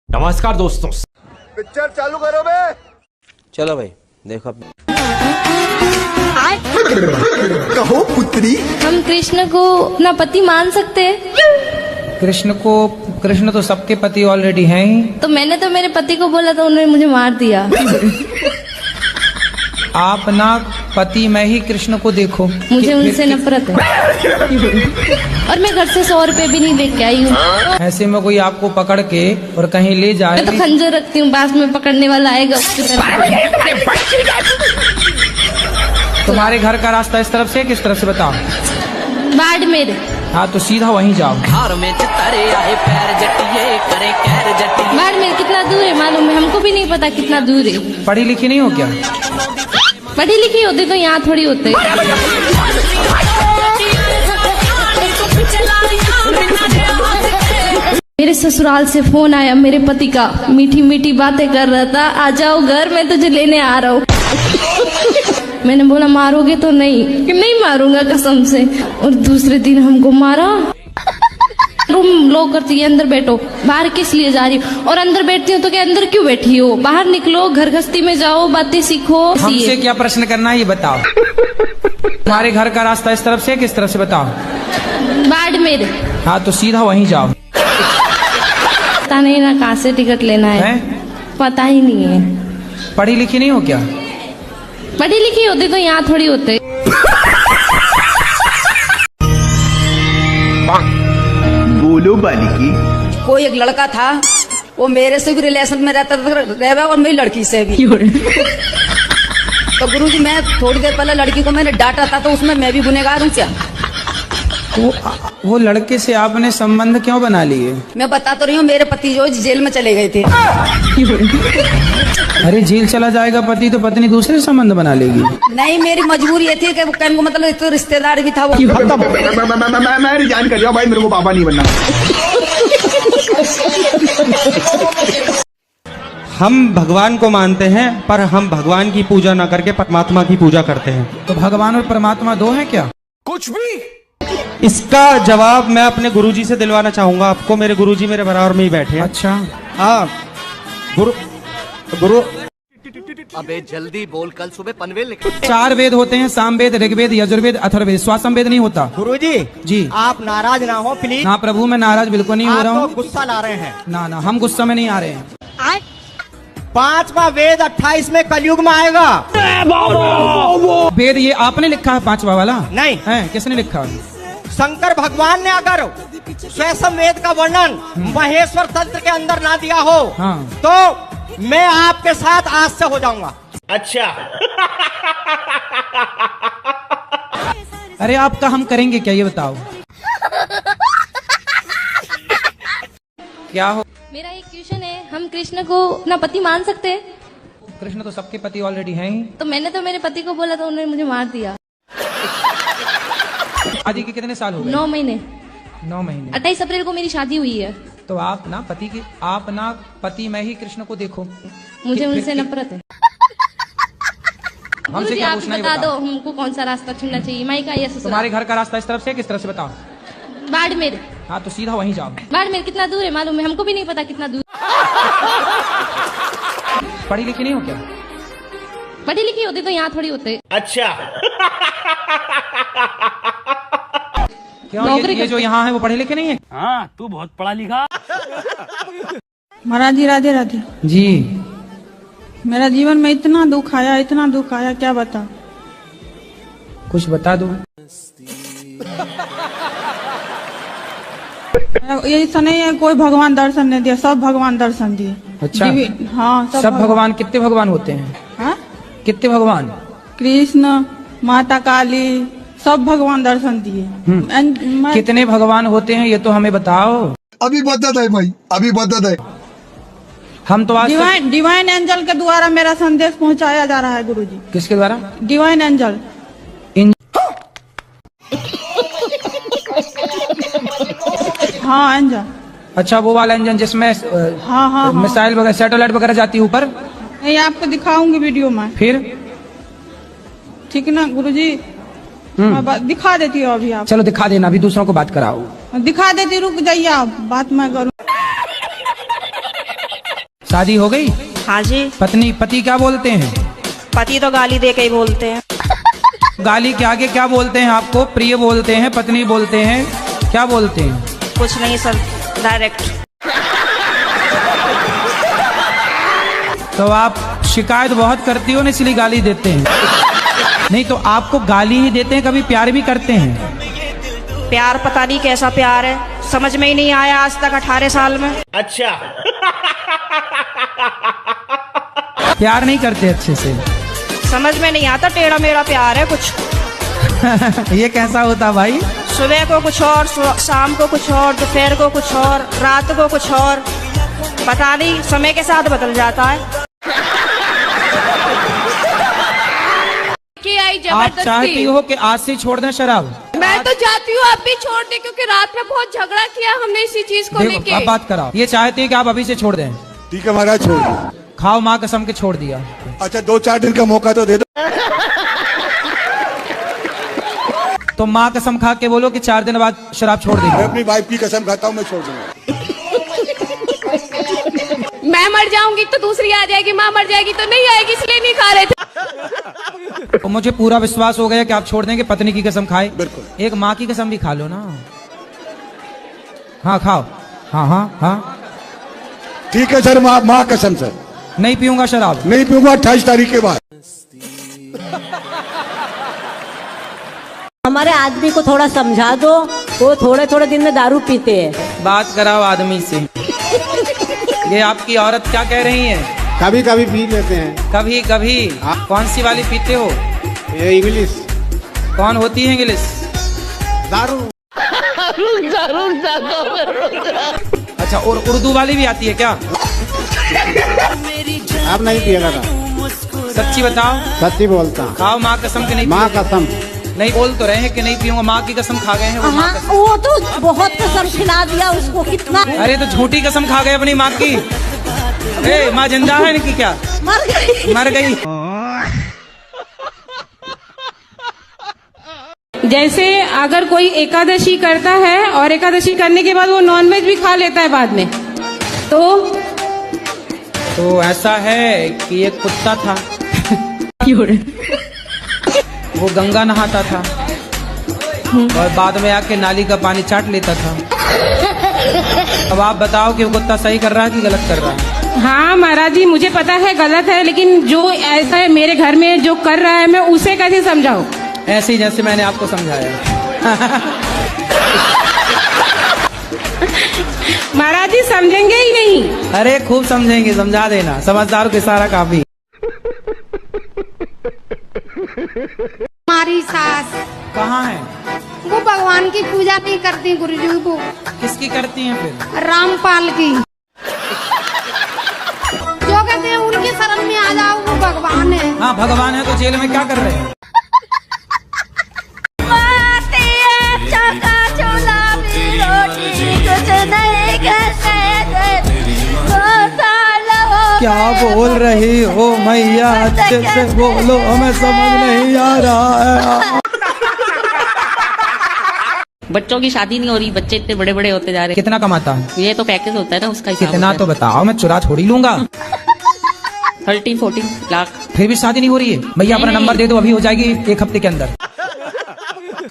नमस्कार दोस्तों, पिक्चर चालू करो बे। चलो भाई देखो। कहो पुत्री, हम कृष्ण को अपना पति मान सकते हैं? कृष्ण तो सबके पति ऑलरेडी हैं ही। तो मैंने तो मेरे पति को बोला तो उन्होंने मुझे मार दिया। आप ना पति में ही कृष्ण को देखो। मुझे उनसे नफरत है और मैं घर से 100 रुपए भी नहीं लेके आई हूँ। ऐसे में कोई आपको पकड़ के और कहीं ले जाए। मैं तो खंजर रखती हूँ, पास में पकड़ने वाला आएगा उसकी तरफ। तुम्हारे घर का रास्ता इस तरफ से किस तरफ से बताओ? बाड़मेर। हाँ तो सीधा वहीं जाओ। बाड़मेर कितना दूर है मालूम है? हमको भी नहीं पता कितना दूर है। पढ़ी लिखी नहीं हो क्या? पढ़ी लिखी होती तो यहाँ थोड़ी होते। मेरे ससुराल से फोन आया मेरे पति का, मीठी मीठी बातें कर रहा था, आ जाओ घर, मैं तुझे लेने आ रहा हूँ। मैंने बोला मारोगे तो नहीं? कि नहीं मारूंगा कसम से। और दूसरे दिन हमको मारा। रूम लॉक करती है, अंदर बैठो। बाहर किस लिए जा रही हो? और अंदर बैठती हूँ तो क्या अंदर क्यों बैठी हो? बाहर निकलो, घर गृहस्थी में जाओ, बातें सीखो। हमसे क्या प्रश्न करना है ये बताओ। तुम्हारे घर का रास्ता इस तरफ से किस तरफ से बताओ? बाड़मेर। हाँ तो सीधा वहीं जाओ। पता नहीं ना कहाँ से टिकट लेना है, पता ही नहीं है। पढ़ी लिखी नहीं हो क्या? पढ़ी लिखी होती तो यहाँ थोड़ी होते। बोलो बालिकी। कोई एक लड़का था, वो मेरे से भी रिलेशन में रहता था और मेरी लड़की से भी। तो गुरुजी मैं थोड़ी देर पहले लड़की को मैंने डांटा था, तो उसमें मैं भी गुनहगार हूँ क्या? वो लड़के से आपने संबंध क्यों बना लिए? मैं बता तो रही हूँ, मेरे पति जो जेल में चले गए थे। अरे जेल चला जाएगा पति तो पत्नी दूसरे संबंध बना लेगी। नहीं, मेरी मजबूरी ये थी कि वो कहने को मतलब एक तो रिश्तेदार भी था वो। मैं रिजाइन कर दिया भाई, मेरे को पापा नहीं बनना। हम भगवान को मानते हैं पर हम भगवान की पूजा ना करके परमात्मा की पूजा करते हैं। तो भगवान और परमात्मा दो हैं क्या? कुछ भी। इसका जवाब मैं अपने गुरुजी से दिलवाना चाहूंगा आपको। मेरे गुरुजी मेरे बराबर में ही बैठे हैं। अच्छा हाँ गुरु अबे जल्दी बोल, कल सुबह पनवेल निकल। 4 वेद होते हैं, सामवेद, ऋग्वेद, यजुर्वेद, अथर्ववेद। स्वासमवेद नहीं होता। गुरुजी जी आप नाराज ना हो प्लीज। ना प्रभु मैं नाराज बिल्कुल नहीं हो रहा आप हूँ। तो गुस्सा ला रहे हैं। ना हम गुस्सा में नहीं आ रहे हैं। 5वां वेद 28 में कलयुग में आएगा। वेद ये आपने लिखा है 5वां वाला? नहीं है, किसने लिखा? शंकर भगवान ने अगर स्वयं वेद का वर्णन महेश्वर तंत्र के अंदर ना दिया हो तो मैं आपके साथ आज से हो जाऊंगा। अच्छा। अरे आपका हम करेंगे क्या ये बताओ? क्या हो? मेरा एक क्वेश्चन है, हम कृष्ण को अपना पति मान सकते हैं? कृष्ण तो सबके पति ऑलरेडी हैं ही। तो मैंने तो मेरे पति को बोला तो उन्होंने मुझे मार दिया। शादी के कितने साल हो गए? 9 महीने। 9 महीने। 28 अप्रैल को मेरी शादी हुई है। तो आप ना पति में ही कृष्ण को देखो। मुझे उनसे नफरत है। हमसे क्या पूछना है बता दो हमको कौन सा रास्ता चुनना चाहिए, माई का या ससुराल? तुम्हारे घर का रास्ता इस तरफ से किस तरफ से बताओ? बाड़मेर। हाँ तो सीधा वहीं जाओ। बाड़मेर कितना दूर है मालूम है? हमको भी नहीं पता कितना दूर। पढ़ी लिखी नहीं हो क्या? पढ़ी लिखी होती तो यहाँ थोड़ी होते। अच्छा। क्यों ये जो यहाँ है वो पढ़े लिखे नहीं है? हाँ तू बहुत पढ़ा लिखा। महाराज जी राधे राधे जी। मेरा जीवन में इतना दुख आया, क्या बता। कुछ बता दो। ये ऐसा नहीं है कोई भगवान दर्शन नहीं दिया, सब भगवान दर्शन दिए। अच्छा हाँ सब भगवान। कितने भगवान होते हैं? हाँ कितने भगवान? कृष्ण, माता काली, सब भगवान दर्शन दिए। कितने भगवान होते हैं ये तो हमें बताओ। अभी बता दे भाई, अभी बता दे। हम तो आज डिवाइन एंजल के द्वारा मेरा संदेश पहुंचाया जा रहा है गुरुजी। किसके द्वारा? Divine angel. हाँ एंजल। अच्छा वो वाला इंजन जिसमें हाँ मिसाइल वगैरह सैटेलाइट वगैरह जाती है ऊपर? नहीं आपको दिखाऊंगी वीडियो में। फिर ठीक है ना गुरुजी? मैं दिखा देती हूँ अभी। आप चलो दिखा देना, अभी दूसरों को बात कराओ। दिखा देती, रुक जाइए आप, बात मैं करूँ। शादी हो गई? हाँ जी। पति क्या बोलते हैं? पति तो गाली दे के ही बोलते हैं। गाली के आगे क्या बोलते हैं आपको? प्रिय बोलते हैं, पत्नी बोलते हैं, क्या बोलते हैं? कुछ नहीं सर, डायरेक्ट। तो आप शिकायत बहुत करती हो ना, इसलिए गाली देते हैं। नहीं तो आपको गाली ही देते हैं, कभी प्यार भी करते हैं? प्यार पता नहीं कैसा प्यार है, समझ में ही नहीं आया आज तक 18 साल में। अच्छा। प्यार नहीं करते अच्छे से? समझ में नहीं आता, टेढ़ा मेढ़ा प्यार है कुछ। ये कैसा होता भाई? सुबह को कुछ और, शाम को कुछ और, दोपहर को कुछ और, रात को कुछ और, पता नहीं, समय के साथ बदल जाता है। आप चाहती हो कि आज से छोड़ दें शराब? मैं तो चाहती हूँ आप भी छोड़ दें, क्योंकि रात में बहुत झगड़ा किया हमने इसी चीज को लेके। अब बात कराओ। ये चाहती है कि आप अभी से छोड़ दें? ठीक है महाराज, छोड़ दो। खाओ, माँ कसम के छोड़ दिया। अच्छा 2-4 दिन का मौका तो दे दो। तो माँ कसम खा के बोलो कि 4 दिन बाद शराब छोड़ देंगे। मैं अपनी वाइफ की कसम खाता हूँ, मैं छोड़ दूंगा। मैं मर जाऊंगी तो दूसरी आ जाएगी, माँ मर जाएगी तो नहीं आएगी, इसलिए नहीं खा रहे थे। तो मुझे पूरा विश्वास हो गया कि आप छोड़ देंगे। पत्नी की कसम खाए? बिल्कुल। एक माँ की कसम भी खा लो ना। हाँ खाओ। हाँ हाँ हाँ ठीक है सर, माँ कसम सर। नहीं पीऊंगा शराब। नहीं पीऊंगा 28 तारीख के बाद। हमारे आदमी को थोड़ा समझा दो, वो थोड़े थोड़े दिन में दारू पीते हैं। बात कराओ आदमी से। ये आपकी औरत क्या कह रही है? कभी कभी पी लेते हैं। कभी कभी? कौन सी वाली पीते हो? ये इंग्लिश। कौन होती है इंग्लिश? दारू। अच्छा, और उर्दू वाली भी आती है क्या? आप नहीं पिएगा था? सच्ची बताओ। सच्ची बोलता। खाओ माँ कसम के नहीं? माँ कसम। नहीं बोल तो रहे हैं कि नहीं पीऊंगा, माँ की कसम खा गए हैं वो। हाँ, वो तो बहुत कसम खिला दिया उसको, कितना। अरे तो झूठी कसम खा गए अपनी माँ की। ए, माँ जिंदा है इनकी क्या? मर गई। मर गई। जैसे अगर कोई एकादशी करता है और एकादशी करने के बाद वो नॉनवेज भी खा लेता है बाद में, तो ऐसा है कि एक कुत्ता था, वो गंगा नहाता था और बाद में आके नाली का पानी चाट लेता था। अब आप बताओ कि वो कुत्ता सही कर रहा है कि गलत कर रहा है? हाँ महाराज जी, मुझे पता है गलत है, लेकिन जो ऐसा है मेरे घर में जो कर रहा है, मैं उसे कैसे समझाऊं? ऐसे ही जैसे मैंने आपको समझाया। महाराज जी समझेंगे ही नहीं। अरे खूब समझेंगे, समझा देना, समझदारों के सारा काफी। हमारी सास कहाँ है? वो भगवान की पूजा नहीं करती गुरुजी। वो किसकी करती हैं फिर? रामपाल की। जो कहते हैं उनकी शरण में आ जाओ, वो भगवान है। हाँ भगवान है, तो जेल में क्या कर रहे हैं? क्या बोल रही हो मैया? अच्छे से बोलो, हमें समझ नहीं आ रहा है। बच्चों की शादी नहीं हो रही, बच्चे इतने बड़े बड़े होते जा रहे हैं। कितना कमाता है? ये तो पैकेज होता है ना, उसका हिसाब कितना तो बताओ, मैं चुरा थोड़ी लूंगा। 13-14 लाख। फिर भी शादी नहीं हो रही है? भैया अपना नंबर दे दो, अभी हो जाएगी 1 हफ्ते के अंदर।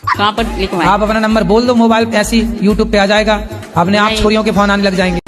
कहाँ पर लिखवाएं? आप अपना नंबर बोल दो, मोबाइल ऐसी यूट्यूब पे आ जाएगा, अपने आप छोरियों के फोन आने लग जाएंगे।